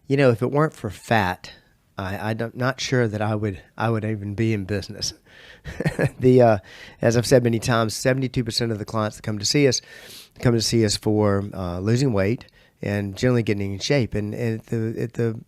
If it weren't for fat, I'm not sure that I would even be in business. As I've said many times, 72% of the clients that come to see us for losing weight and generally getting in shape. And at the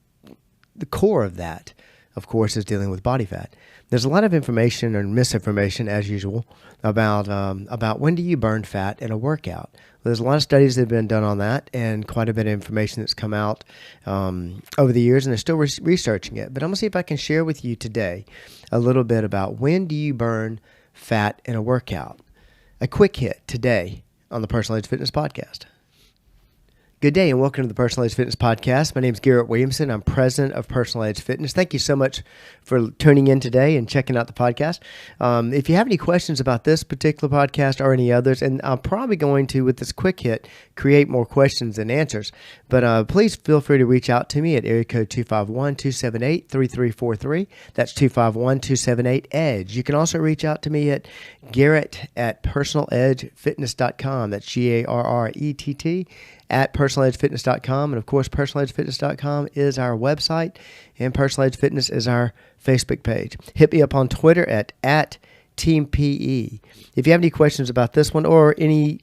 core of that, of course, is dealing with body fat. There's a lot of information and misinformation, as usual, about when do you burn fat in a workout. There's a lot of studies that have been done on that, and quite a bit of information that's come out over the years, and they're still researching it. But I'm going to see if I can share with you today a little bit about when do you burn fat in a workout. A quick hit today on the Personalized Fitness Podcast. Good day and welcome to the Personalized Fitness Podcast. My name is Garrett Williamson. I'm president of Personalized Fitness. Thank you so much for tuning in today and checking out the podcast. If you have any questions about this particular podcast or any others, and I'm probably going to, with this quick hit, create more questions than answers, but please feel free to reach out to me at area code 251-278-3343. That's 251-278-EDGE. You can also reach out to me at Garrett@personaledgefitness.com. That's Garrett at personaledgefitness.com. And of course, personaledgefitness.com is our website, and Personal Edge Fitness is our Facebook page. Hit me up on Twitter at TeamPE. If you have any questions about this one or any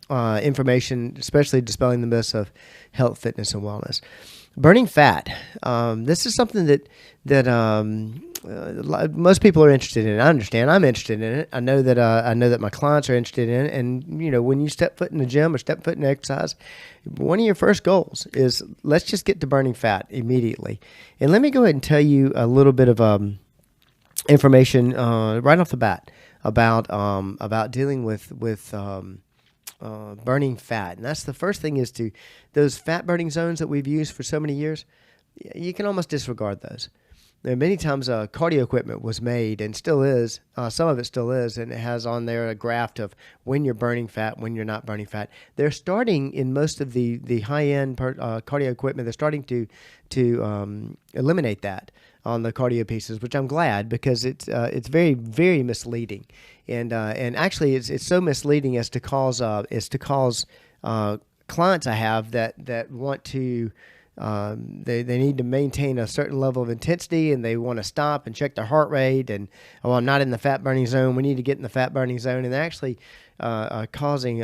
information, especially dispelling the myths of health, fitness, and wellness. Burning fat. This is something that most people are interested in. I understand. I'm interested in it. I know that my clients are interested in it. And when you step foot in the gym or step foot in exercise, one of your first goals is let's just get to burning fat immediately. And let me go ahead and tell you a little bit of information right off the bat about dealing with burning fat. And that's the first thing, is to those fat burning zones that we've used for so many years. You can almost disregard those. There are many times cardio equipment was made and still is. Some of it still is, and it has on there a graph of when you're burning fat, when you're not burning fat. They're starting in most of the high-end cardio equipment. They're starting to eliminate that on the cardio pieces, which I'm glad, because it's very, very misleading, and actually it's so misleading as to cause clients I have that want to. They need to maintain a certain level of intensity, and they want to stop and check their heart rate, and I'm not in the fat burning zone. We need to get in the fat burning zone, and they're actually actually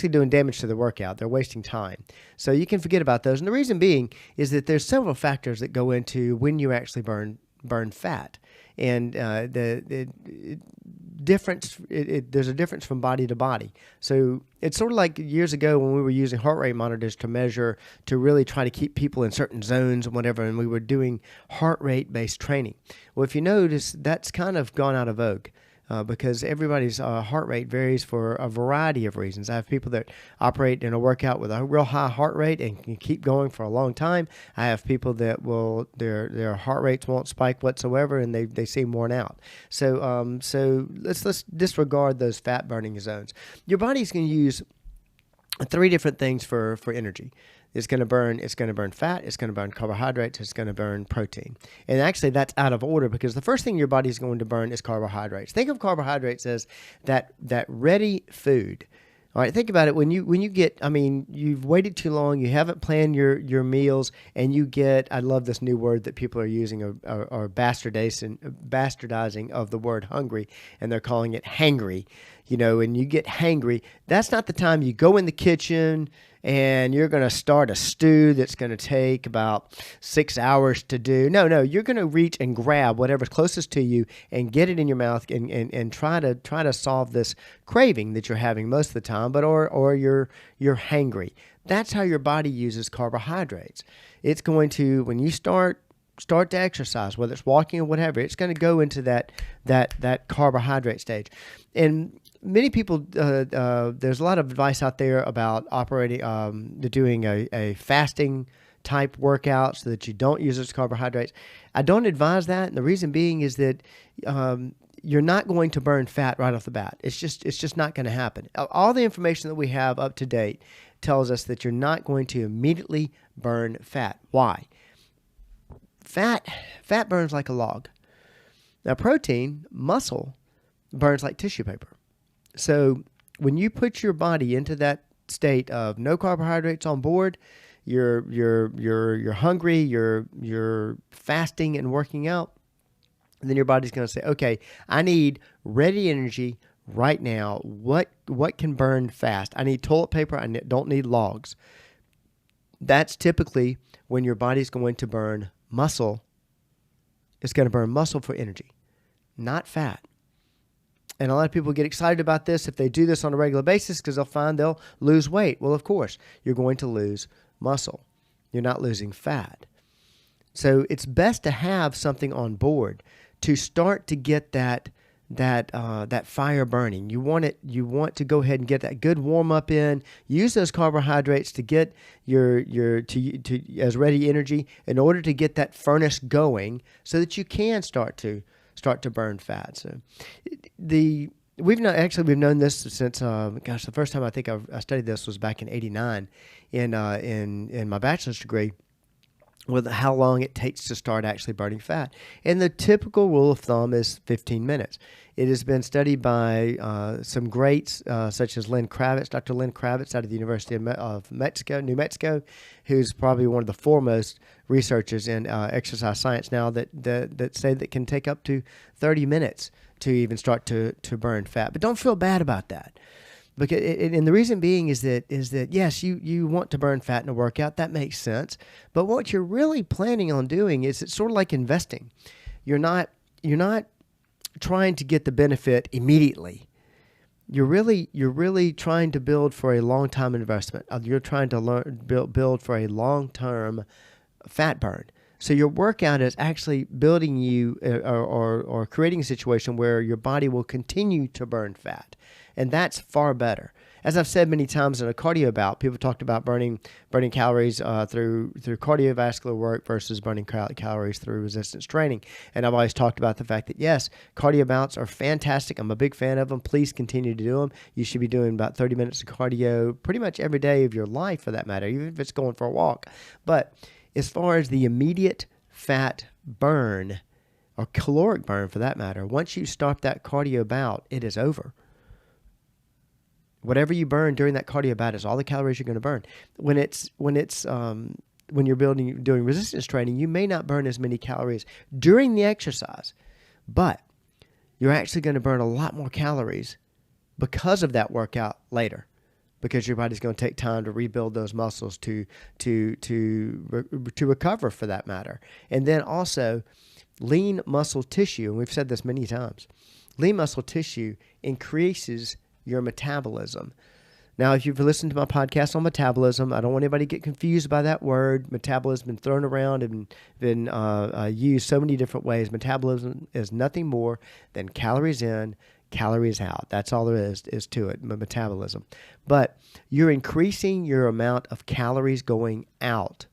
doing damage to the workout. They're wasting time. So you can forget about those. And the reason being is that there's several factors that go into when you actually burn fat, and there's a difference from body to body. So it's sort of like years ago when we were using heart rate monitors to really try to keep people in certain zones and whatever, and we were doing heart rate based training. Well, if you notice, that's kind of gone out of vogue. Because everybody's heart rate varies for a variety of reasons. I have people that operate in a workout with a real high heart rate and can keep going for a long time. I have people that their heart rates won't spike whatsoever, and they seem worn out. So let's disregard those fat burning zones. Your body's going to use three different things for energy. It's going to burn fat, it's going to burn carbohydrates, it's going to burn protein. And actually that's out of order, because the first thing your body's going to burn is carbohydrates. Think of carbohydrates as that ready food. All right, think about it. When you get, you've waited too long, you haven't planned your meals, and you get, I love this new word that people are using, or bastardizing of the word hungry, and they're calling it hangry. And you get hangry, that's not the time you go in the kitchen and you're going to start a stew that's going to take about 6 hours to do. No, you're going to reach and grab whatever's closest to you and get it in your mouth and try to solve this craving that you're having most of the time, or you're hangry. That's how your body uses carbohydrates. It's going to, when you start to exercise, whether it's walking or whatever, it's going to go into that carbohydrate stage. And many people, there's a lot of advice out there about doing a fasting type workout so that you don't use those carbohydrates. I don't advise that, and the reason being is that you're not going to burn fat right off the bat. It's just not going to happen. All the information that we have up to date tells us that you're not going to immediately burn fat. Why? Fat burns like a log. Now, protein, muscle, burns like tissue paper. So when you put your body into that state of no carbohydrates on board, you're hungry, you're fasting and working out, and then your body's going to say, okay, I need ready energy right now. What can burn fast? I need toilet paper. I don't need logs. That's typically when your body's going to burn muscle. It's going to burn muscle for energy, not fat. And a lot of people get excited about this if they do this on a regular basis because they'll find they'll lose weight. Well, of course, you're going to lose muscle. You're not losing fat. So it's best to have something on board to start to get that fire burning. You want to go ahead and get that good warm up in. Use those carbohydrates to get your as ready energy in order to get that furnace going, so that you can start to burn fat. So we've known this since the first time I think I studied this was back in '89 in my bachelor's degree, with how long it takes to start actually burning fat. And the typical rule of thumb is 15 minutes. It has been studied by some greats such as Dr. Lynn Kravitz out of the University of New Mexico, who's probably one of the foremost researchers in exercise science now, that say that can take up to 30 minutes to even start to burn fat. But don't feel bad about that. And the reason being is that yes, you want to burn fat in a workout. That makes sense. But what you're really planning on doing is, it's sort of like investing. You're not trying to get the benefit immediately. You're really trying to build for a long-time investment. You're trying to build for a long-term fat burn. So your workout is actually building you or creating a situation where your body will continue to burn fat. And that's far better. As I've said many times in a cardio bout, people talked about burning calories through cardiovascular work versus burning calories through resistance training. And I've always talked about the fact that, yes, cardio bouts are fantastic. I'm a big fan of them. Please continue to do them. You should be doing about 30 minutes of cardio pretty much every day of your life, for that matter, even if it's going for a walk. But as far as the immediate fat burn, or caloric burn for that matter, once you start that cardio bout, it is over. Whatever you burn during that cardio bout is all the calories you're going to burn. When you're doing resistance training, you may not burn as many calories during the exercise, but you're actually going to burn a lot more calories because of that workout later, because your body's going to take time to rebuild those muscles to recover, for that matter. And then also, lean muscle tissue, and we've said this many times, lean muscle tissue increases your metabolism. Now, if you've listened to my podcast on metabolism, I don't want anybody to get confused by that word. Metabolism has been thrown around and been used so many different ways. Metabolism is nothing more than calories in, calories out. That's all there is to it, metabolism. But you're increasing your amount of calories going out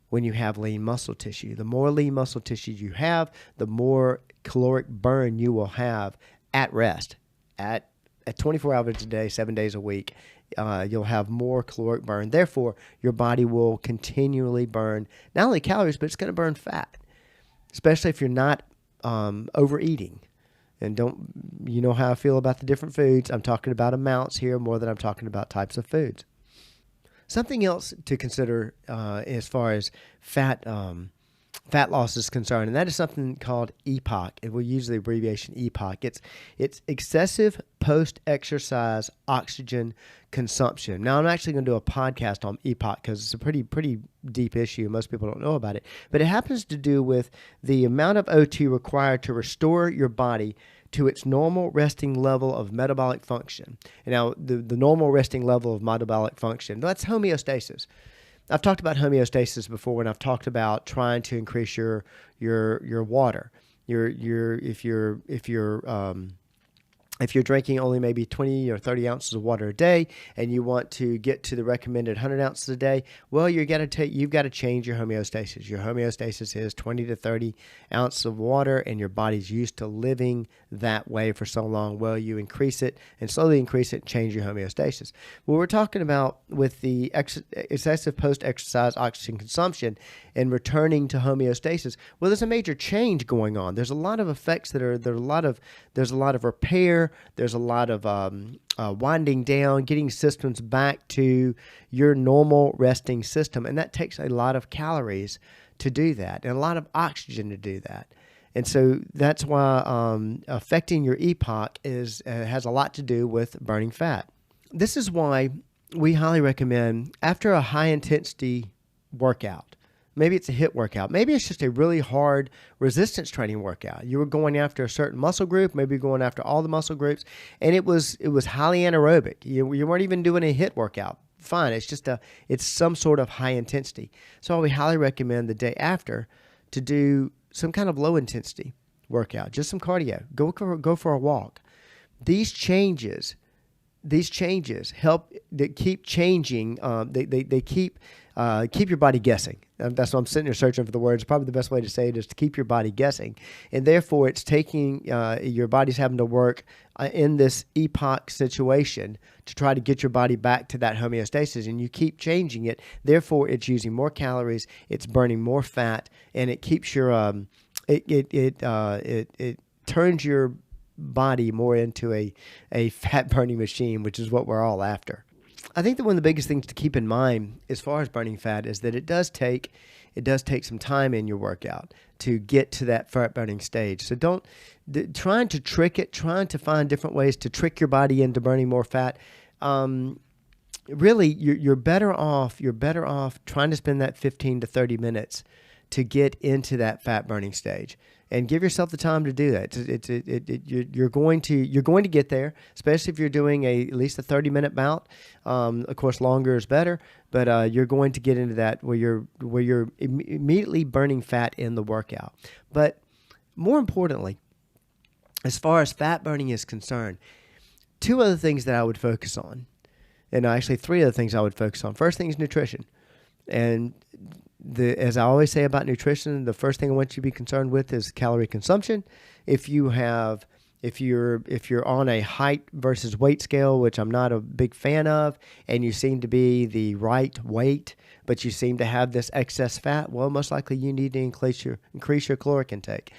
when you have lean muscle tissue. The more lean muscle tissue you have, the more caloric burn you will have at rest, at 24 hours a day, 7 days a week. You'll have more caloric burn. Therefore, your body will continually burn not only calories, but it's going to burn fat, especially if you're not overeating. And you know how I feel about the different foods. I'm talking about amounts here more than I'm talking about types of foods. Something else to consider as far as fat loss is concerned, and that is something called EPOC. We use the abbreviation EPOC. It's excessive post-exercise oxygen consumption. Now, I'm actually going to do a podcast on EPOC because it's a pretty deep issue. Most people don't know about it. But it happens to do with the amount of O2 required to restore your body to its normal resting level of metabolic function. And now, the normal resting level of metabolic function, that's homeostasis. I've talked about homeostasis before when I've talked about trying to increase your water. If you're drinking only maybe 20 or 30 ounces of water a day and you want to get to the recommended 100 ounces a day, well, you've got to change your homeostasis. Your homeostasis is 20 to 30 ounces of water, and your body's used to living that way for so long. Well, you increase it and slowly increase it and change your homeostasis. What we're talking about with the excessive post-exercise oxygen consumption and returning to homeostasis, well, there's a major change going on. There's a lot of effects there's a lot of repair, There's a lot of winding down, getting systems back to your normal resting system. And that takes a lot of calories to do that and a lot of oxygen to do that. And so that's why affecting your EPOC has a lot to do with burning fat. This is why we highly recommend after a high intensity workout, maybe it's a HIIT workout, maybe it's just a really hard resistance training workout. You were going after a certain muscle group, maybe going after all the muscle groups, and it was highly anaerobic. You weren't even doing a HIIT workout. Fine, it's some sort of high intensity. So we highly recommend the day after to do some kind of low intensity workout, just some cardio. Go for a walk. These changes help. They keep changing. They keep your body guessing. That's why I'm sitting there searching for the words. Probably the best way to say it is to keep your body guessing, and therefore it's taking your body's having to work in this EPOC situation to try to get your body back to that homeostasis, and you keep changing it. Therefore, it's using more calories, it's burning more fat, and it keeps your it turns your body more into a fat burning machine, which is what we're all after. I think that one of the biggest things to keep in mind as far as burning fat is that it does take some time in your workout to get to that fat burning stage. So trying to trick it, trying to find different ways to trick your body into burning more fat. Really, you're better off trying to spend that 15 to 30 minutes to get into that fat burning stage. And give yourself the time to do that. You're going to get there, especially if you're doing at least a 30-minute bout. Of course, longer is better, but you're going to get into that where you're immediately burning fat in the workout. But more importantly, as far as fat burning is concerned, two other things that I would focus on, and actually three other things I would focus on. First thing is nutrition, and as I always say about nutrition, the first thing I want you to be concerned with is calorie consumption. If you're on a height versus weight scale, which I'm not a big fan of, and you seem to be the right weight, but you seem to have this excess fat, well, most likely you need to increase your caloric intake.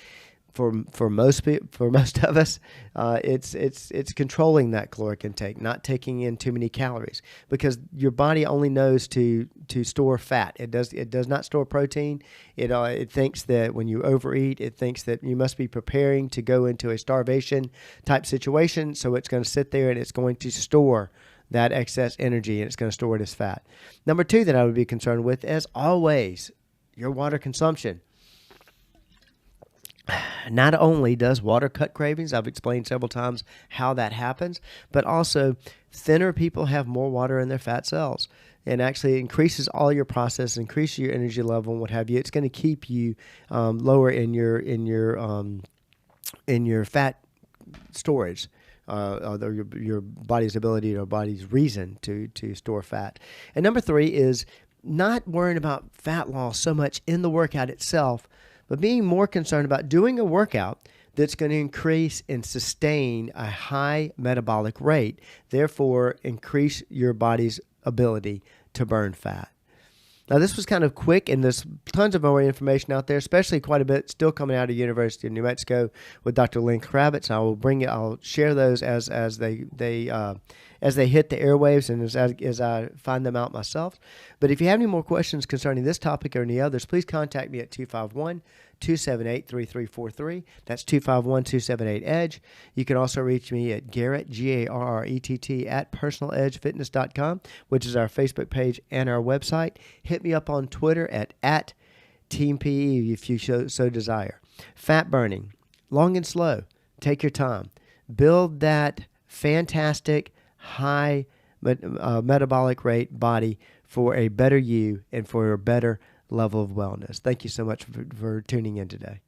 For most of us, it's controlling that caloric intake, not taking in too many calories, because your body only knows to store fat. It does not store protein. It thinks that when you overeat, it thinks that you must be preparing to go into a starvation type situation. So it's going to sit there and it's going to store that excess energy, and it's going to store it as fat. Number two that I would be concerned with, as always, your water consumption. Not only does water cut cravings, I've explained several times how that happens, but also thinner people have more water in their fat cells, and actually increases all your process, increases your energy level, and what have you. It's going to keep you lower in your fat storage, your body's ability or body's reason to store fat. And number three is not worrying about fat loss so much in the workout itself, but being more concerned about doing a workout that's going to increase and sustain a high metabolic rate, therefore increase your body's ability to burn fat. Now, this was kind of quick, and there's tons of more information out there, especially quite a bit still coming out of University of New Mexico with Dr. Lynn Kravitz. I'll share those as they hit the airwaves and as I find them out myself. But if you have any more questions concerning this topic or any others, please contact me at 251-278-3343. That's 251-278-EDGE. You can also reach me at Garrett, Garrett, at personaledgefitness.com, which is our Facebook page and our website. Hit me up on Twitter at TeamPE if you so desire. Fat burning, long and slow. Take your time. Build that fantastic high metabolic rate body for a better you and for a better level of wellness. Thank you so much for tuning in today.